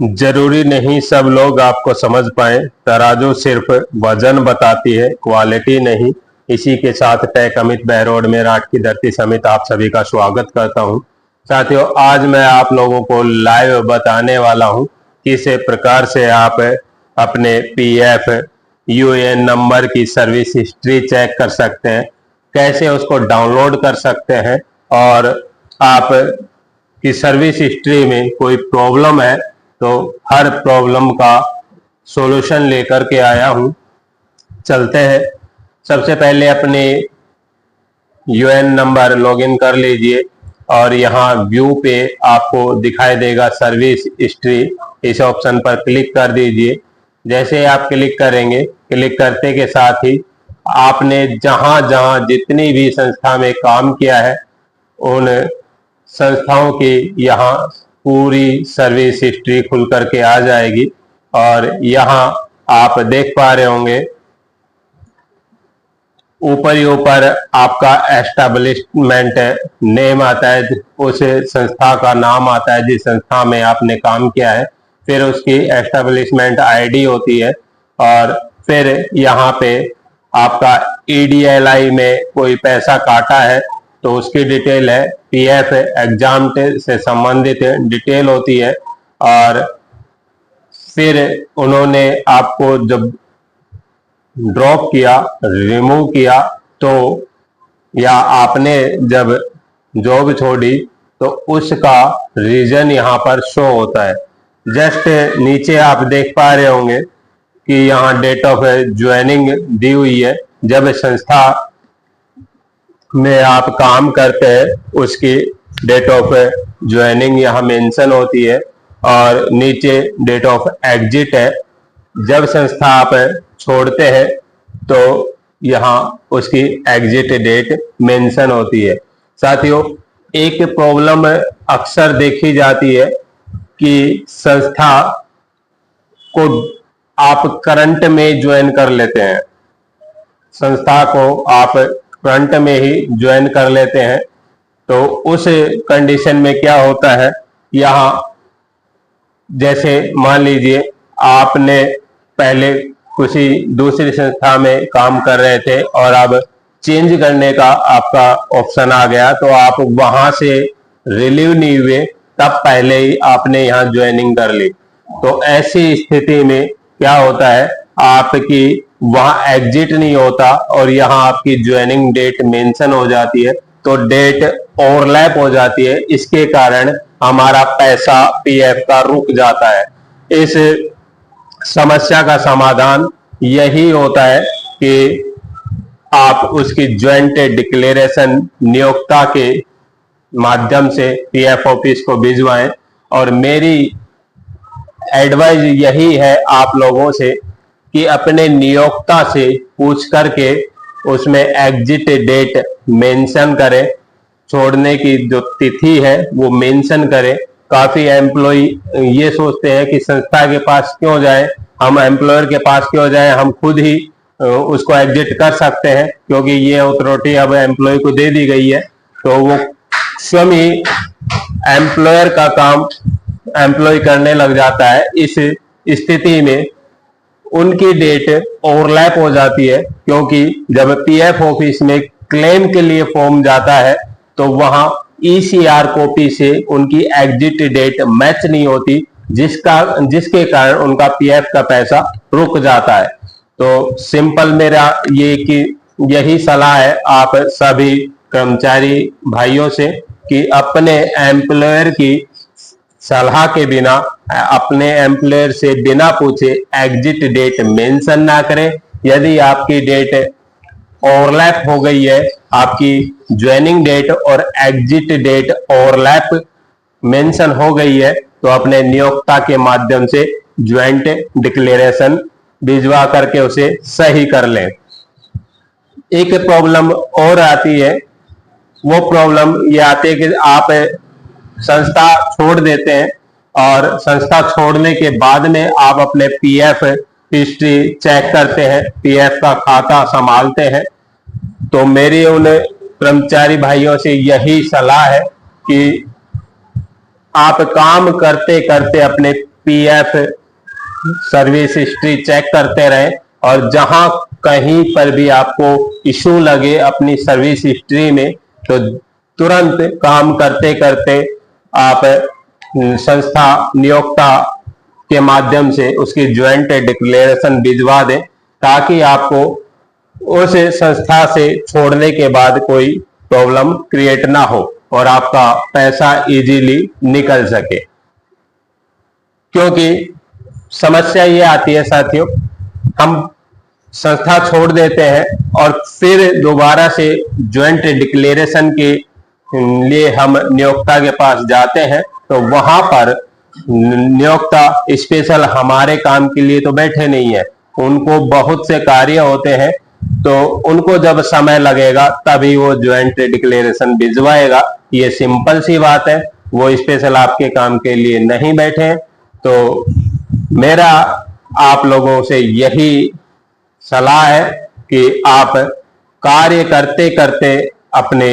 जरूरी नहीं सब लोग आपको समझ पाए। तराजू सिर्फ वजन बताती है, क्वालिटी नहीं। इसी के साथ टेक अमित बहरोड में राट की धरती समेत आप सभी का स्वागत करता हूं। साथियों, आज मैं आप लोगों को लाइव बताने वाला हूं किस प्रकार से आप अपने पीएफ यूएएन नंबर की सर्विस हिस्ट्री चेक कर सकते हैं, कैसे उसको डाउनलोड कर सकते हैं, और आप की सर्विस हिस्ट्री में कोई प्रॉब्लम है तो हर प्रॉब्लम का सॉल्यूशन लेकर के आया हूं। चलते हैं। सबसे पहले अपने यूएन नंबर लॉगिन कर लीजिए और यहाँ व्यू पे आपको दिखाई देगा सर्विस हिस्ट्री। इस ऑप्शन पर क्लिक कर दीजिए। जैसे आप क्लिक करेंगे, क्लिक करते के साथ ही आपने जहां जहां जितनी भी संस्था में काम किया है उन संस्थाओं की यहाँ पूरी सर्विस हिस्ट्री खुल करके आ जाएगी। और यहाँ आप देख पा रहे होंगे ऊपर ही ऊपर आपका एस्टेब्लिशमेंट नेम आता है, उस संस्था का नाम आता है जिस संस्था में आपने काम किया है, फिर उसकी एस्टेब्लिशमेंट आईडी होती है, और फिर यहाँ पे आपका ईडीएलआई में कोई पैसा काटा है तो उसकी डिटेल है, पीएफ एग्जाम से संबंधित डिटेल होती है, और फिर उन्होंने आपको जब ड्रॉप किया, रिमूव किया तो, या आपने जब जॉब छोड़ी तो उसका रीजन यहाँ पर शो होता है। जस्ट नीचे आप देख पा रहे होंगे कि यहाँ डेट ऑफ ज्वाइनिंग दी हुई है। जब संस्था में आप काम करते हैं उसकी डेट ऑफ ज्वाइनिंग यहाँ मेंशन होती है, और नीचे डेट ऑफ एग्जिट है। जब संस्था आप छोड़ते हैं तो यहाँ उसकी एग्जिट डेट मेंशन होती है। साथियों, एक प्रॉब्लम अक्सर देखी जाती है कि संस्था को आप करंट में ज्वाइन कर लेते हैं, संस्था को आप फ्रंट में ही ज्वाइन कर लेते हैं, तो उस कंडीशन में क्या होता है, यहाँ जैसे मान लीजिए आपने पहले किसी दूसरी संस्था में काम कर रहे थे और अब चेंज करने का आपका ऑप्शन आ गया, तो आप वहां से रिलीव नहीं हुए, तब पहले ही आपने यहाँ ज्वाइनिंग कर ली। तो ऐसी स्थिति में क्या होता है, आपकी वहां एग्जिट नहीं होता और यहाँ आपकी ज्वाइनिंग डेट मेंशन हो जाती है, तो डेट ओवरलैप हो जाती है। इसके कारण हमारा पैसा पीएफ का रुक जाता है। इस समस्या का समाधान यही होता है कि आप उसकी ज्वाइंट डिक्लेरेशन नियोक्ता के माध्यम से पीएफ ऑफिस को भिजवाएं। और मेरी एडवाइस यही है आप लोगों से कि अपने नियोक्ता से पूछ करके उसमें एग्जिट डेट मेंशन करें, छोड़ने की जो तिथि है वो मेंशन करें। काफी एम्प्लॉय ये सोचते हैं कि संस्था के पास क्यों जाएं, हम एम्प्लॉयर के पास क्यों जाएं, हम खुद ही उसको एग्जिट कर सकते हैं, क्योंकि ये अथॉरिटी अब एम्प्लॉय को दे दी गई है। तो वो स्वयं ही एम्प्लॉयर का काम एम्प्लॉय करने लग जाता है। इस स्थिति में उनकी डेट ओवरलैप हो जाती है, क्योंकि जब पीएफ ऑफिस में क्लेम के लिए फॉर्म जाता है तो वहां ईसीआर कॉपी से उनकी एग्जिट डेट मैच नहीं होती, जिसके कारण उनका पीएफ का पैसा रुक जाता है। तो सिंपल मेरा यही सलाह है आप सभी कर्मचारी भाइयों से कि अपने एम्प्लॉयर की सलाह के बिना, अपने एम्प्लॉयर से बिना पूछे एग्जिट डेट मेंशन ना करें। यदि आपकी डेट ओवरलैप हो गई है, आपकी ज्वाइनिंग डेट और एग्जिट डेट ओवरलैप मेंशन हो गई है, तो अपने नियोक्ता के माध्यम से ज्वाइंट डिक्लेरेशन भिजवा करके उसे सही कर लें। एक प्रॉब्लम और आती है, वो प्रॉब्लम ये आती है कि आप संस्था छोड़ देते हैं और संस्था छोड़ने के बाद में आप अपने पीएफ हिस्ट्री चेक करते हैं, पीएफ का खाता संभालते हैं। तो मेरी उन कर्मचारी भाइयों से यही सलाह है कि आप काम करते करते अपने पीएफ सर्विस हिस्ट्री चेक करते रहें, और जहां कहीं पर भी आपको इशू लगे अपनी सर्विस हिस्ट्री में, तो तुरंत काम करते करते आप संस्था नियोक्ता के माध्यम से उसकी ज्वाइंट डिक्लेरेशन भिजवा दें, ताकि आपको उस संस्था से छोड़ने के बाद कोई प्रॉब्लम क्रिएट ना हो और आपका पैसा इजीली निकल सके। क्योंकि समस्या ये आती है साथियों, हम संस्था छोड़ देते हैं और फिर दोबारा से ज्वाइंट डिक्लेरेशन के लिए हम नियोक्ता के पास जाते हैं, तो वहां पर नियोक्ता स्पेशल हमारे काम के लिए तो बैठे नहीं है, उनको बहुत से कार्य होते हैं, तो उनको जब समय लगेगा तभी वो ज्वाइंट डिक्लेरेशन भिजवाएगा। ये सिंपल सी बात है, वो स्पेशल आपके काम के लिए नहीं बैठे हैं। तो मेरा आप लोगों से यही सलाह है कि आप कार्य करते करते अपने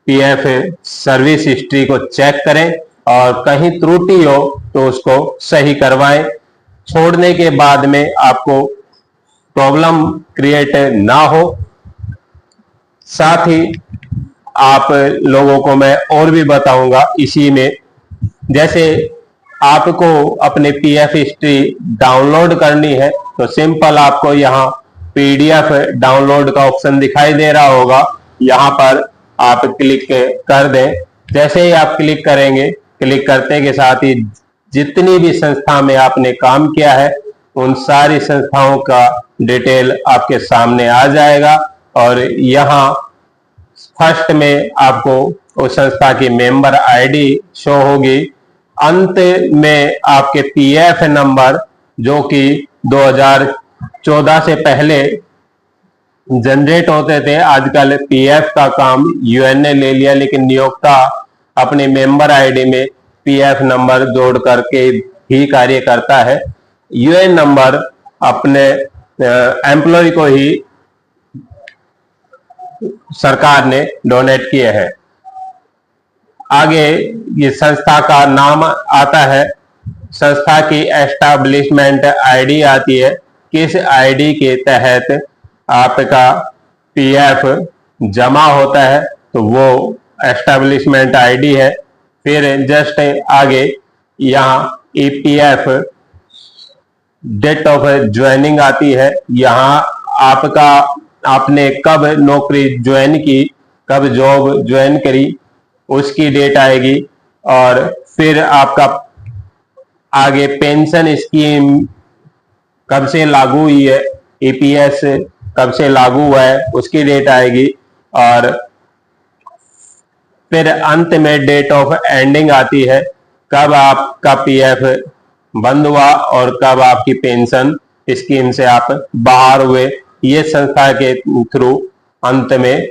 पीएफ सर्विस हिस्ट्री को चेक करें, और कहीं त्रुटि हो तो उसको सही करवाएं। छोड़ने के बाद में आपको प्रॉब्लम क्रिएट ना हो। साथ ही आप लोगों को मैं और भी बताऊंगा इसी में, जैसे आपको अपने पीएफ हिस्ट्री डाउनलोड करनी है, तो सिंपल आपको यहाँ पीडीएफ डाउनलोड का ऑप्शन दिखाई दे रहा होगा, यहाँ पर आप क्लिक कर दें। जैसे ही आप क्लिक करेंगे, क्लिक करते के साथ ही जितनी भी संस्था में आपने काम किया है उन सारी संस्थाओं का डिटेल आपके सामने आ जाएगा, और यहाँ फर्स्ट में आपको उस संस्था की मेंबर आईडी शो होगी। अंत में आपके पीएफ नंबर, जो कि 2014 से पहले जनरेट होते थे, आजकल पीएफ का काम यूएनए ले लिया, लेकिन नियोक्ता अपने मेंबर आईडी में पीएफ नंबर जोड़ करके ही कार्य करता है। यूएन नंबर अपने एम्प्लॉय को ही सरकार ने डोनेट किए हैं। आगे ये संस्था का नाम आता है, संस्था की एस्टैब्लिशमेंट आईडी आती है, किस आईडी के तहत आपका पीएफ जमा होता है, तो वो एस्टैब्लिशमेंट आईडी है। फिर जस्ट आगे यहाँ ईपीएफ डेट ऑफ ज्वाइनिंग आती है, यहाँ आपका आपने कब नौकरी ज्वाइन की, कब जॉब ज्वाइन करी, उसकी डेट आएगी। और फिर आपका आगे पेंशन स्कीम कब से लागू हुई है, ईपीएस कब से लागू हुआ है, उसकी डेट आएगी। और फिर अंत में डेट ऑफ एंडिंग आती है, कब आपका पीएफ बंद हुआ और कब आपकी पेंशन स्कीम से आप बाहर हुए। ये संस्था के थ्रू अंत में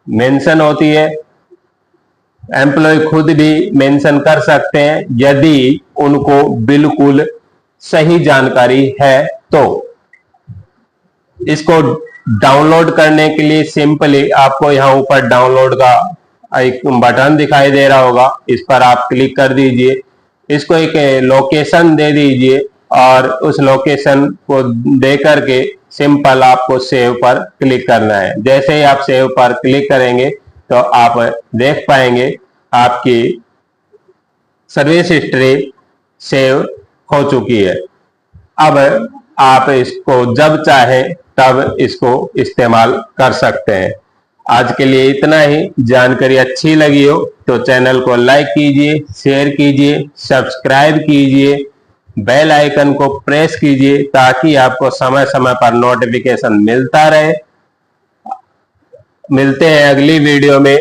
मेंशन होती है। एम्प्लॉय खुद भी मेंशन कर सकते हैं यदि उनको बिल्कुल सही जानकारी है। तो इसको डाउनलोड करने के लिए सिंपली आपको यहाँ ऊपर डाउनलोड का एक बटन दिखाई दे रहा होगा, इस पर आप क्लिक कर दीजिए। इसको एक लोकेशन दे दीजिए और उस लोकेशन को दे करके सिंपल आपको सेव पर क्लिक करना है। जैसे ही आप सेव पर क्लिक करेंगे तो आप देख पाएंगे आपकी सर्विस हिस्ट्री सेव हो चुकी है। अब आप इसको जब चाहें तब इसको इस्तेमाल कर सकते हैं। आज के लिए इतना ही। जानकारी अच्छी लगी हो तो चैनल को लाइक कीजिए, शेयर कीजिए, सब्सक्राइब कीजिए, बेल आइकन को प्रेस कीजिए ताकि आपको समय समय पर नोटिफिकेशन मिलता रहे। मिलते हैं अगली वीडियो में।